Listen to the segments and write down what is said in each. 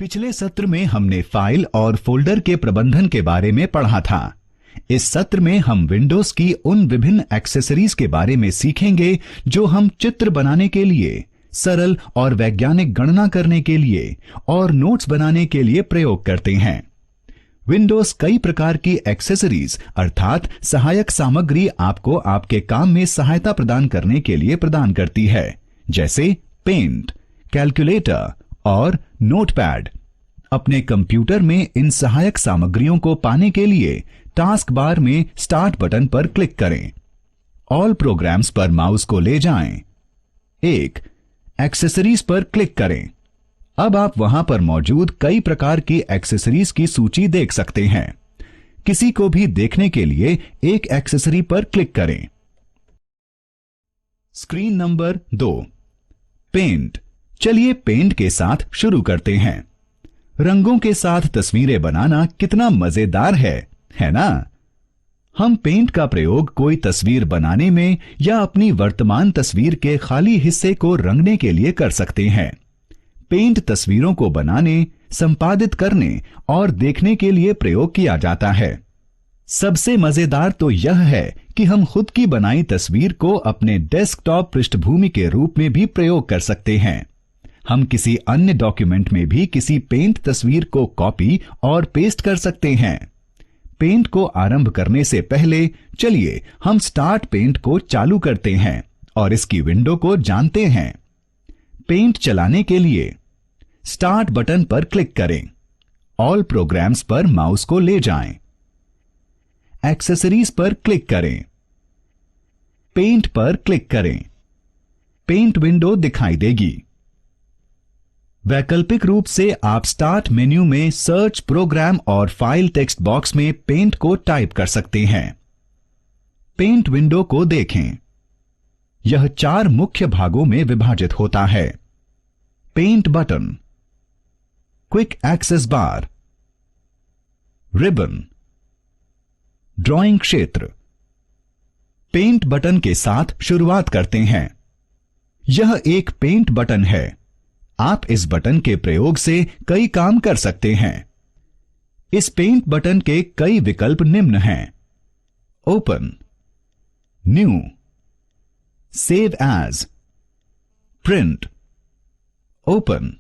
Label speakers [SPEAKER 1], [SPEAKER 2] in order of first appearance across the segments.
[SPEAKER 1] पिछले सत्र में हमने फाइल और फोल्डर के प्रबंधन के बारे में पढ़ा था। इस सत्र में हम विंडोज की उन विभिन्न एक्सेसरीज के बारे में सीखेंगे जो हम चित्र बनाने के लिए, सरल और वैज्ञानिक गणना करने के लिए और नोट्स बनाने के लिए प्रयोग करते हैं। विंडोज कई प्रकार की एक्सेसरीज अर्थात सहायक सामग्री आपको आपके काम में सहायता प्रदान करने के लिए प्रदान करती है, जैसे पेंट, कैलकुलेटर और नोटपैड। अपने कंप्यूटर में इन सहायक सामग्रियों को पाने के लिए टास्क बार में स्टार्ट बटन पर क्लिक करें। ऑल प्रोग्राम्स पर माउस को ले जाएं। एक्सेसरीज पर क्लिक करें। अब आप वहां पर मौजूद कई प्रकार की एक्सेसरीज की सूची देख सकते हैं। किसी को भी देखने के लिए एक एक्सेसरी पर क्लिक करें। Screen number 2, paint. चलिए पेंट के साथ शुरू करते हैं। रंगों के साथ तस्वीरें बनाना कितना मजेदार है ना? हम पेंट का प्रयोग कोई तस्वीर बनाने में या अपनी वर्तमान तस्वीर के खाली हिस्से को रंगने के लिए कर सकते हैं। पेंट तस्वीरों को बनाने, संपादित करने और देखने के लिए प्रयोग किया जाता है। सबसे मजेदार तो यह है कि हम खुद की बनाई तस्वीर को अपने डेस्कटॉप पृष्ठभूमि के रूप में भी प्रयोग कर सकते हैं। हम किसी अन्य डॉक्यूमेंट में भी किसी पेंट तस्वीर को कॉपी और पेस्ट कर सकते हैं। पेंट को आरंभ करने से पहले चलिए हम स्टार्ट पेंट को चालू करते हैं और इसकी विंडो को जानते हैं। पेंट चलाने के लिए स्टार्ट बटन पर क्लिक करें। ऑल प्रोग्राम्स पर माउस को ले जाएं। एक्सेसरीज पर क्लिक करें। पेंट पर क्लिक करें। पेंट विंडो दिखाई देगी। वैकल्पिक रूप से आप स्टार्ट मेन्यू में सर्च, प्रोग्राम और फाइल टेक्स्ट बॉक्स में पेंट को टाइप कर सकते हैं। पेंट विंडो को देखें। यह 4 मुख्य भागों में विभाजित होता है। पेंट बटन, क्विक एक्सेस बार, रिबन, ड्राइंग क्षेत्र। पेंट बटन के साथ शुरुआत करते हैं। यह एक पेंट बटन है। आप इस बटन के प्रयोग से कई काम कर सकते हैं। इस पेंट बटन के कई विकल्प निम्न हैं: open, new, save as, print. Open,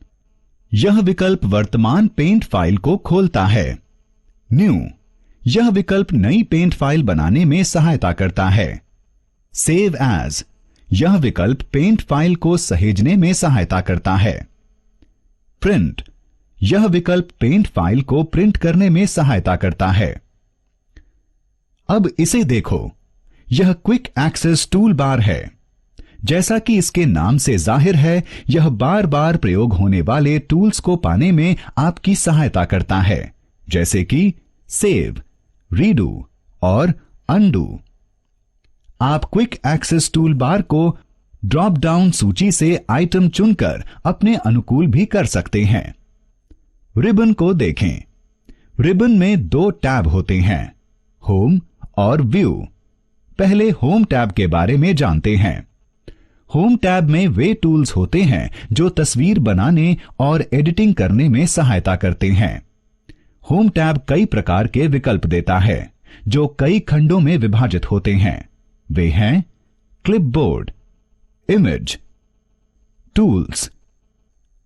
[SPEAKER 1] यह विकल्प वर्तमान पेंट फाइल को खोलता है। न्यू, यह विकल्प नई पेंट फाइल बनाने में सहायता करता है। सेव एज, यह विकल्प पेंट फाइल को सहेजने में सहायता करता है। प्रिंट, यह विकल्प पेंट फाइल को प्रिंट करने में सहायता करता है। अब इसे देखो, यह क्विक एक्सेस टूल बार है। जैसा कि इसके नाम से जाहिर है, यह बार बार प्रयोग होने वाले टूल्स को पाने में आपकी सहायता करता है, जैसे कि सेव, रीडू और अनडू। आप क्विक एक्सेस टूल बार को ड्रॉप डाउन सूची से आइटम चुनकर अपने अनुकूल भी कर सकते हैं। रिबन को देखें। रिबन में 2 टैब होते हैं, होम और व्यू। पहले होम टैब के बारे में जानते हैं। होम टैब में वे टूल्स होते हैं जो तस्वीर बनाने और एडिटिंग करने में सहायता करते हैं। होम टैब कई प्रकार के विकल्प देता है जो कई खंडों में विभाजित होते हैं। वे हैं clipboard, image, tools,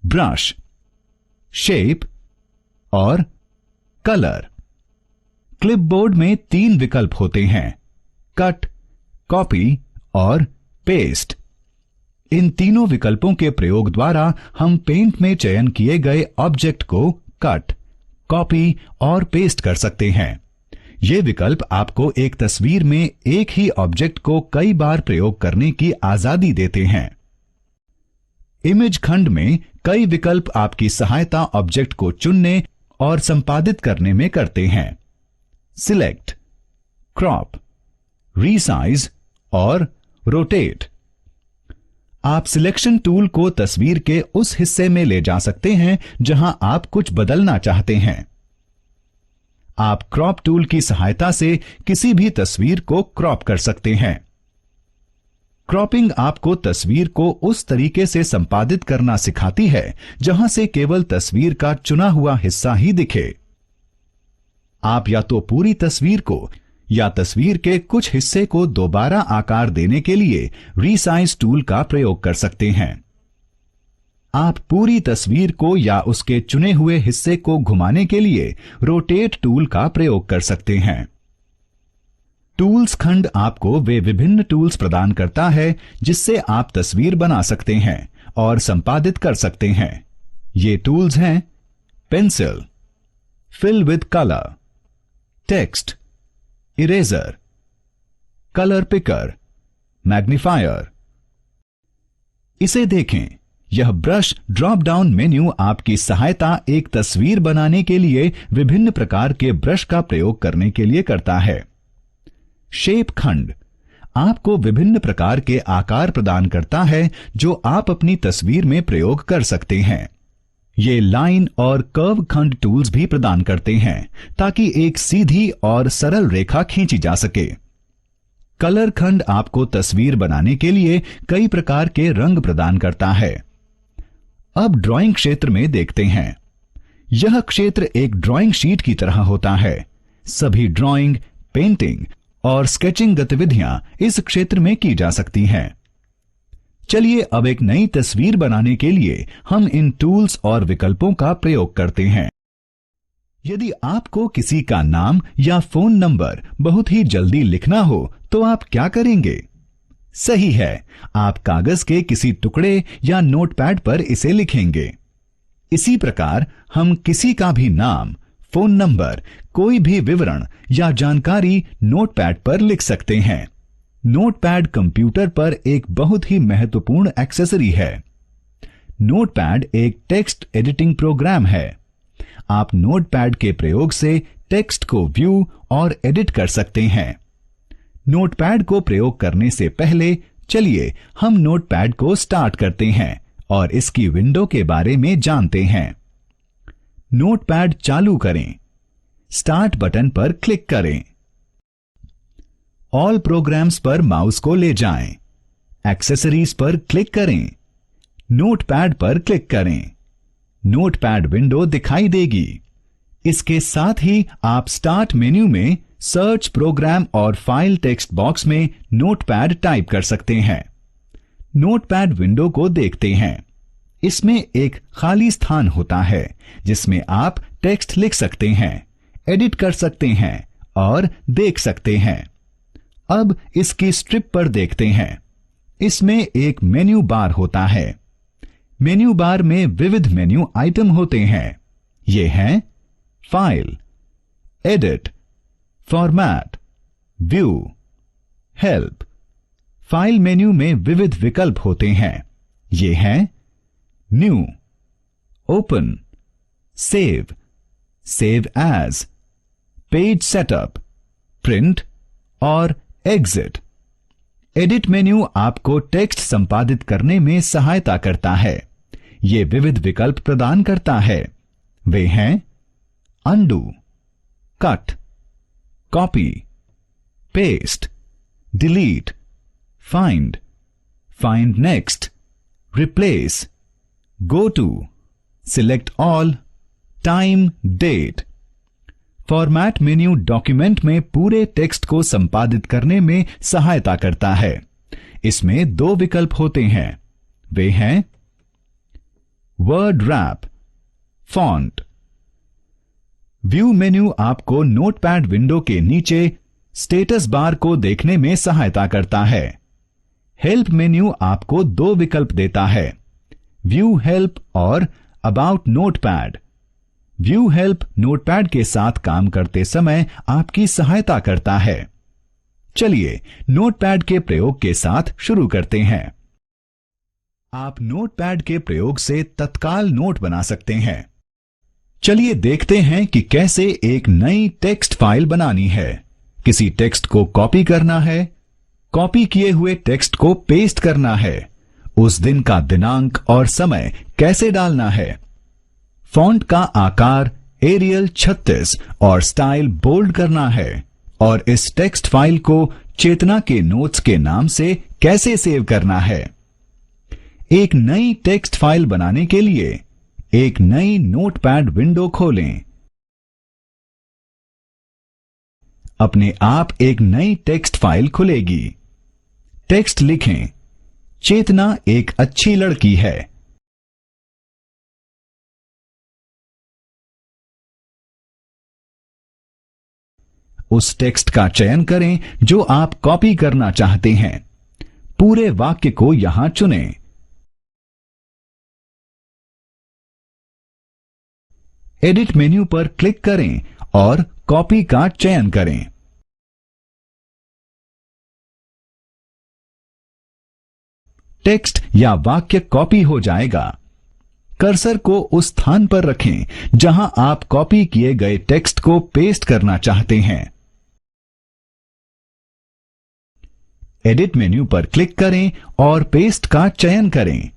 [SPEAKER 1] brush, shape और कलर। क्लिपबोर्ड में 3 विकल्प होते हैं: कट, कॉपी और पेस्ट। इन तीनों विकल्पों के प्रयोग द्वारा हम पेंट में चयन किए गए ऑब्जेक्ट को कट, कॉपी और पेस्ट कर सकते हैं। ये विकल्प आपको एक तस्वीर में एक ही ऑब्जेक्ट को कई बार प्रयोग करने की आजादी देते हैं। इमेज खंड में कई विकल्प आपकी सहायता ऑब्जेक्ट को चुनने और संपादित करने में करते हैं: सिलेक्ट, क्रॉप, रीसाइज और रोटेट। आप सिलेक्शन टूल को तस्वीर के उस हिस्से में ले जा सकते हैं जहां आप कुछ बदलना चाहते हैं। आप क्रॉप टूल की सहायता से किसी भी तस्वीर को क्रॉप कर सकते हैं। क्रॉपिंग आपको तस्वीर को उस तरीके से संपादित करना सिखाती है जहां से केवल तस्वीर का चुना हुआ हिस्सा ही दिखे। आप या तो पूरी तस्वीर को या तस्वीर के कुछ हिस्से को दोबारा आकार देने के लिए रीसाइज टूल का प्रयोग कर सकते हैं। आप पूरी तस्वीर को या उसके चुने हुए हिस्से को घुमाने के लिए रोटेट टूल का प्रयोग कर सकते हैं। टूल्स खंड आपको वे विभिन्न टूल्स प्रदान करता है जिससे आप तस्वीर बना सकते हैं और संपादित कर सकते हैं। ये टूल्स हैं pencil, fill with colour, text, eraser, colour picker, magnifier. इसे देखें, यह ब्रश ड्रॉप डाउन मेन्यू आपकी सहायता एक तस्वीर बनाने के लिए विभिन्न प्रकार के ब्रश का प्रयोग करने के लिए करता है। शेप खंड आपको विभिन्न प्रकार के आकार प्रदान करता है जो आप अपनी तस्वीर में प्रयोग कर सकते हैं। ये लाइन और कर्व खंड टूल्स भी प्रदान करते हैं ताकि एक सीधी और सरल रेखा खींची जा सके। कलर खंड आपको तस्वीर बनाने के लिए कई प्रकार के रंग प्रदान करता है। अब ड्राइंग क्षेत्र में देखते हैं। यह क्षेत्र एक ड्राइंग शीट की तरह होता है। सभी ड्राइंग, पेंटिंग और स्केचिंग गतिविधियां इस क्षेत्र में की जा सकती हैं। चलिए अब एक नई तस्वीर बनाने के लिए हम इन टूल्स और विकल्पों का प्रयोग करते हैं। यदि आपको किसी का नाम या फोन नंबर बहुत ही जल्दी लिखना हो तो आप क्या करेंगे? सही है, आप कागज के किसी टुकड़े या नोटपैड पर इसे लिखेंगे। इसी प्रकार हम किसी का भी नाम, फोन नंबर, कोई भी विवरण या जानकारी नोटपैड पर लिख सकते हैं। नोटपैड कंप्यूटर पर एक बहुत ही महत्वपूर्ण एक्सेसरी है। नोटपैड एक टेक्स्ट एडिटिंग प्रोग्राम है। आप नोटपैड के प्रयोग से टेक्स्ट को व्यू और एडिट कर सकते हैं। नोटपैड को प्रयोग करने से पहले चलिए हम नोटपैड को स्टार्ट करते हैं और इसकी विंडो के बारे में जानते हैं। नोटपैड चालू करें। स्टार्ट बटन पर क्लिक करें। ऑल प्रोग्राम्स पर माउस को ले जाएं। एक्सेसरीज पर क्लिक करें। नोटपैड पर क्लिक करें। नोटपैड विंडो दिखाई देगी। इसके साथ ही आप स्टार्ट मेन्यू में सर्च प्रोग्राम और फाइल टेक्स्ट बॉक्स में नोटपैड टाइप कर सकते हैं। नोटपैड विंडो को देखते हैं। इसमें एक खाली स्थान होता है जिसमें आप टेक्स्ट लिख सकते हैं, एडिट कर सकते हैं और देख सकते हैं। अब इसकी स्ट्रिप पर देखते हैं। इसमें एक मेन्यू बार होता है। मेन्यू बार में विविध मेन्यू आइटम होते हैं। ये हैं file, edit, format, view, help. File menu में विविध विकल्प होते हैं। ये हैं new, open, save, save as, page setup, print और एग्जिट। एडिट मेन्यू आपको टेक्स्ट संपादित करने में सहायता करता है। ये विविध विकल्प प्रदान करता है। वे हैं undo, cut, copy, paste, delete, find, find next, replace, go to, select all, time, date. Format menu document में पूरे टेक्स्ट को संपादित करने में सहायता करता है। इसमें दो विकल्प होते हैं। वे हैं word rap, font. View menu आपको नोटपैड विंडो के नीचे स्टेटस बार को देखने में सहायता करता है। हेल्प मेन्यू आपको दो विकल्प देता है, व्यू हेल्प और about notepad. View help notepad के साथ काम करते समय आपकी सहायता करता है। चलिए नोटपैड के प्रयोग के साथ शुरू करते हैं। आप नोटपैड के प्रयोग से तत्काल नोट बना सकते हैं। चलिए देखते हैं कि कैसे एक नई टेक्स्ट फाइल बनानी है। किसी टेक्स्ट को कॉपी करना है, कॉपी किए हुए टेक्स्ट को पेस्ट करना है, उस दिन का दिनांक और समय कैसे डालना है, फॉन्ट का आकार एरियल 36 और स्टाइल बोल्ड करना है और इस टेक्स्ट फाइल को चेतना के नोट्स के नाम से कैसे सेव करना है। एक नई टेक्स्ट फाइल बनाने के लिए एक नई नोटपैड विंडो खोलें। अपने आप एक नई टेक्स्ट फाइल खुलेगी। टेक्स्ट लिखें, चेतना एक अच्छी लड़की है। उस टेक्स्ट का चयन करें जो आप कॉपी करना चाहते हैं। पूरे वाक्य को यहां चुनें। एडिट मेन्यू पर क्लिक करें और कॉपी का चयन करें। टेक्स्ट या वाक्य कॉपी हो जाएगा। कर्सर को उस स्थान पर रखें जहां आप कॉपी किए गए टेक्स्ट को पेस्ट करना चाहते हैं। एडिट मेन्यू पर क्लिक करें और पेस्ट का चयन करें।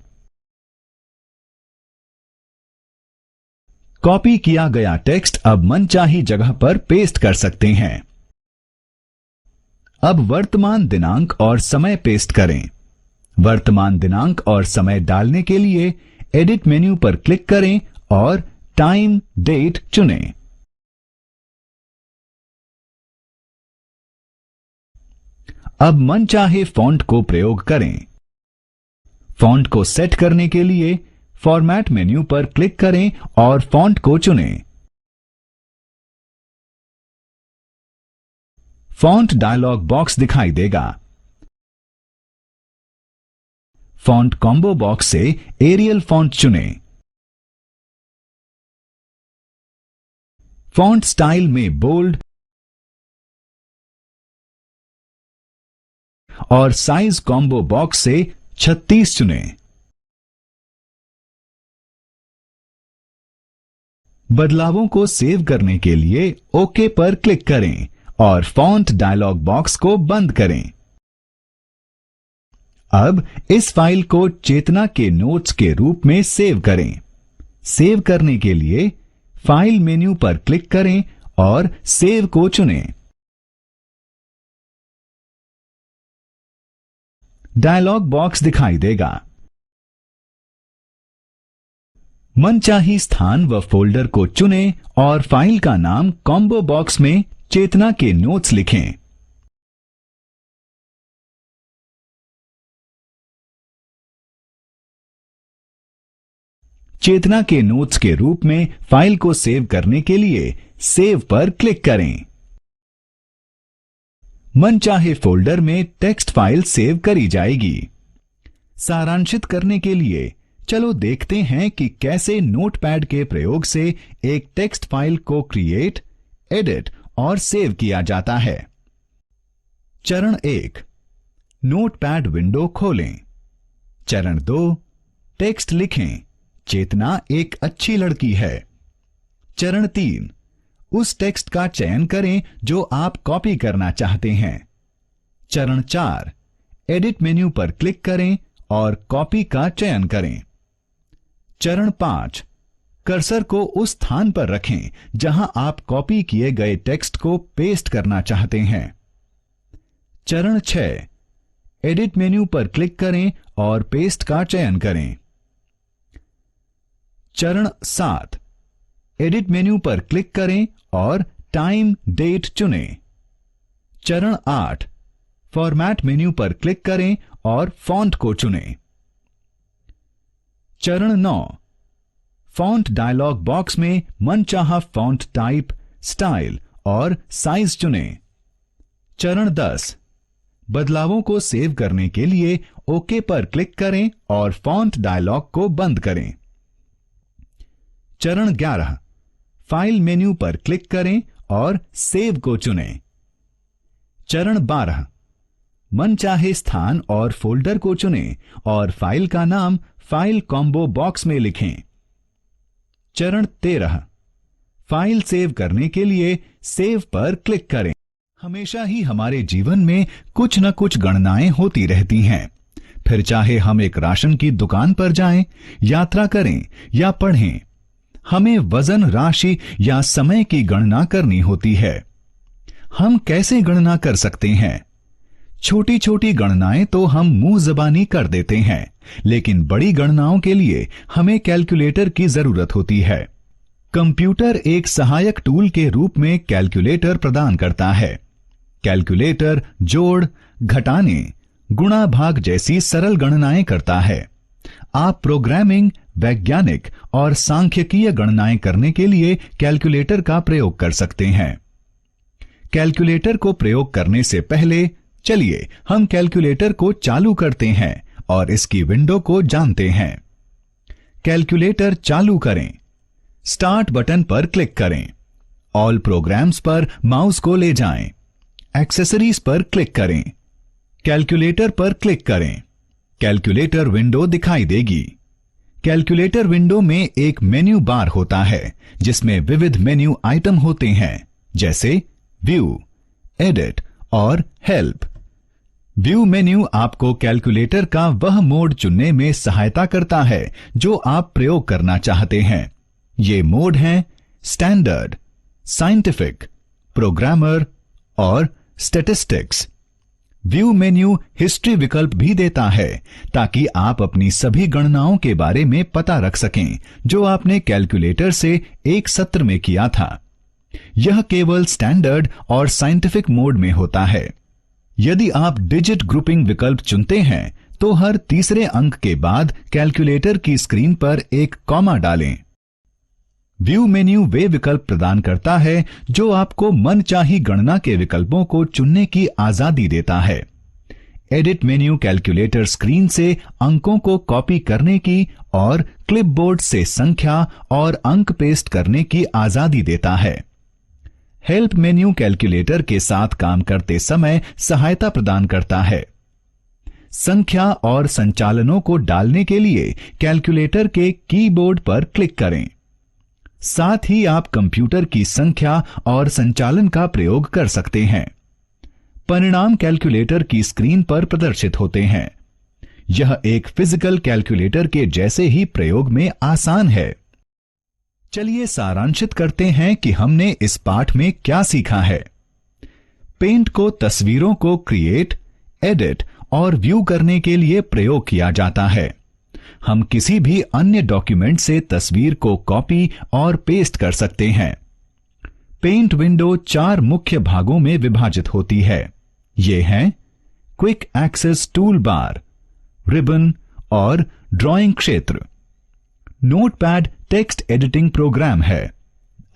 [SPEAKER 1] कॉपी किया गया टेक्स्ट अब मनचाही जगह पर पेस्ट कर सकते हैं। अब वर्तमान दिनांक और समय पेस्ट करें। वर्तमान दिनांक और समय डालने के लिए एडिट मेन्यू पर क्लिक करें और टाइम डेट चुनें। अब मनचाहे फॉन्ट को प्रयोग करें। फॉन्ट को सेट करने के लिए फॉर्मेट मेन्यू पर क्लिक करें और फॉन्ट को चुनें। फॉन्ट डायलॉग बॉक्स दिखाई देगा। फॉन्ट कॉम्बो बॉक्स से एरियल फॉन्ट चुनें। फॉन्ट स्टाइल में बोल्ड और साइज कॉम्बो बॉक्स से 36 चुनें। बदलावों को सेव करने के लिए ओके पर क्लिक करें और फॉन्ट डायलॉग बॉक्स को बंद करें। अब इस फाइल को चेतना के नोट्स के रूप में सेव करें। सेव करने के लिए फाइल मेन्यू पर क्लिक करें और सेव को चुनें। डायलॉग बॉक्स दिखाई देगा। मनचाही स्थान व फोल्डर को चुनें और फाइल का नाम कॉम्बो बॉक्स में चेतना के नोट्स लिखें। चेतना के नोट्स के रूप में फाइल को सेव करने के लिए सेव पर क्लिक करें। मनचाहे फोल्डर में टेक्स्ट फाइल सेव करी जाएगी। सारांशित करने के लिए चलो देखते हैं कि कैसे नोटपैड के प्रयोग से एक टेक्स्ट फाइल को क्रिएट, एडिट और सेव किया जाता है। चरण 1, नोटपैड विंडो खोलें। चरण 2, टेक्स्ट लिखें, चेतना एक अच्छी लड़की है। चरण 3, उस टेक्स्ट का चयन करें जो आप कॉपी करना चाहते हैं। चरण 4, एडिट मेन्यू पर क्लिक करें और कॉपी का चयन करें। चरण 5, कर्सर को उस स्थान पर रखें जहां आप कॉपी किए गए टेक्स्ट को पेस्ट करना चाहते हैं। चरण 6, एडिट मेन्यू पर क्लिक करें और पेस्ट का चयन करें। चरण 7, एडिट मेन्यू पर क्लिक करें और टाइम डेट चुनें। चरण 8, फॉर्मेट मेन्यू पर क्लिक करें और फॉन्ट को चुनें। चरण 9, फॉन्ट डायलॉग बॉक्स में मनचाहा फॉन्ट टाइप, स्टाइल और साइज चुनें। चरण 10, बदलावों को सेव करने के लिए ओके पर क्लिक करें और फॉन्ट डायलॉग को बंद करें। चरण 11, फाइल मेन्यू पर क्लिक करें और सेव को चुनें। चरण 12, मनचाहे स्थान और फोल्डर को चुनें और फाइल का नाम फाइल कॉम्बो बॉक्स में लिखें। चरण 13, फाइल सेव करने के लिए सेव पर क्लिक करें। हमेशा ही हमारे जीवन में कुछ न कुछ गणनाएं होती रहती हैं। फिर चाहे हम एक राशन की दुकान पर जाएं, यात्रा करें या पढ़ें, हमें वजन, राशि या समय की गणना करनी होती है। हम कैसे गणना कर सकते हैं? छोटी छोटी गणनाएं तो हम मुंह ज़बानी कर देते हैं, लेकिन बड़ी गणनाओं के लिए हमें कैलकुलेटर की जरूरत होती है। कंप्यूटर एक सहायक टूल के रूप में कैलकुलेटर प्रदान करता है। कैलकुलेटर जोड़, घटाने, गुणा भाग जैसी सरल गणनाएं करता है। आप प्रोग्रामिंग, वैज्ञानिक और सांख्यिकीय गणनाएं करने के लिए कैलकुलेटर का प्रयोग कर सकते हैं। कैलकुलेटर को प्रयोग करने से पहले चलिए हम कैलकुलेटर को चालू करते हैं और इसकी विंडो को जानते हैं। कैलकुलेटर चालू करें। स्टार्ट बटन पर क्लिक करें। ऑल प्रोग्राम्स पर माउस को ले जाएं। एक्सेसरीज पर क्लिक करें। कैलकुलेटर पर क्लिक करें। कैलकुलेटर विंडो दिखाई देगी। कैलकुलेटर विंडो में एक मेन्यू बार होता है जिसमें विविध मेन्यू आइटम होते हैं, जैसे व्यू, एडिट और हेल्प। व्यू मेन्यू आपको कैलकुलेटर का वह मोड चुनने में सहायता करता है जो आप प्रयोग करना चाहते हैं। ये मोड हैं स्टैंडर्ड, साइंटिफिक, प्रोग्रामर और स्टैटिस्टिक्स। व्यू मेन्यू हिस्ट्री विकल्प भी देता है ताकि आप अपनी सभी गणनाओं के बारे में पता रख सकें जो आपने कैलकुलेटर से एक सत्र में किया था। यह केवल स्टैंडर्ड और साइंटिफिक मोड में होता है। यदि आप डिजिट ग्रुपिंग विकल्प चुनते हैं तो हर तीसरे अंक के बाद कैलकुलेटर की स्क्रीन पर एक कॉमा डालें। व्यू मेन्यू वे विकल्प प्रदान करता है जो आपको मनचाही गणना के विकल्पों को चुनने की आजादी देता है। एडिट मेन्यू कैलकुलेटर स्क्रीन से अंकों को कॉपी करने की और क्लिपबोर्ड से संख्या और अंक पेस्ट करने की आजादी देता है। हेल्प मेन्यू कैलकुलेटर के साथ काम करते समय सहायता प्रदान करता है। संख्या और संचालनों को डालने के लिए कैलकुलेटर के कीबोर्ड पर क्लिक करें। साथ ही आप कंप्यूटर की संख्या और संचालन का प्रयोग कर सकते हैं। परिणाम कैलकुलेटर की स्क्रीन पर प्रदर्शित होते हैं। यह एक फिजिकल कैलकुलेटर के जैसे ही प्रयोग में आसान है। चलिए सारांशित करते हैं कि हमने इस पाठ में क्या सीखा है। पेंट को तस्वीरों को क्रिएट, एडिट और व्यू करने के लिए प्रयोग किया जाता है। हम किसी भी अन्य डॉक्यूमेंट से तस्वीर को कॉपी और पेस्ट कर सकते हैं। पेंट विंडो 4 मुख्य भागों में विभाजित होती है। ये हैं quick access toolbar, ribbon और ड्राइंग क्षेत्र। नोटपैड टेक्स्ट एडिटिंग प्रोग्राम है।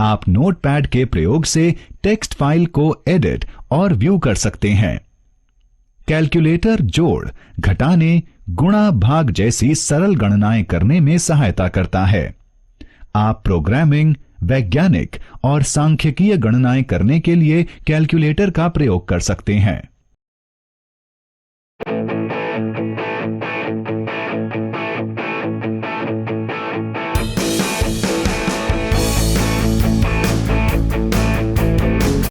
[SPEAKER 1] आप नोटपैड के प्रयोग से टेक्स्ट फाइल को एडिट और व्यू कर सकते हैं। कैलकुलेटर जोड़, घटाने, गुणा भाग जैसी सरल गणनाएं करने में सहायता करता है। आप प्रोग्रामिंग, वैज्ञानिक और सांख्यिकीय गणनाएं करने के लिए कैलकुलेटर का प्रयोग कर सकते हैं।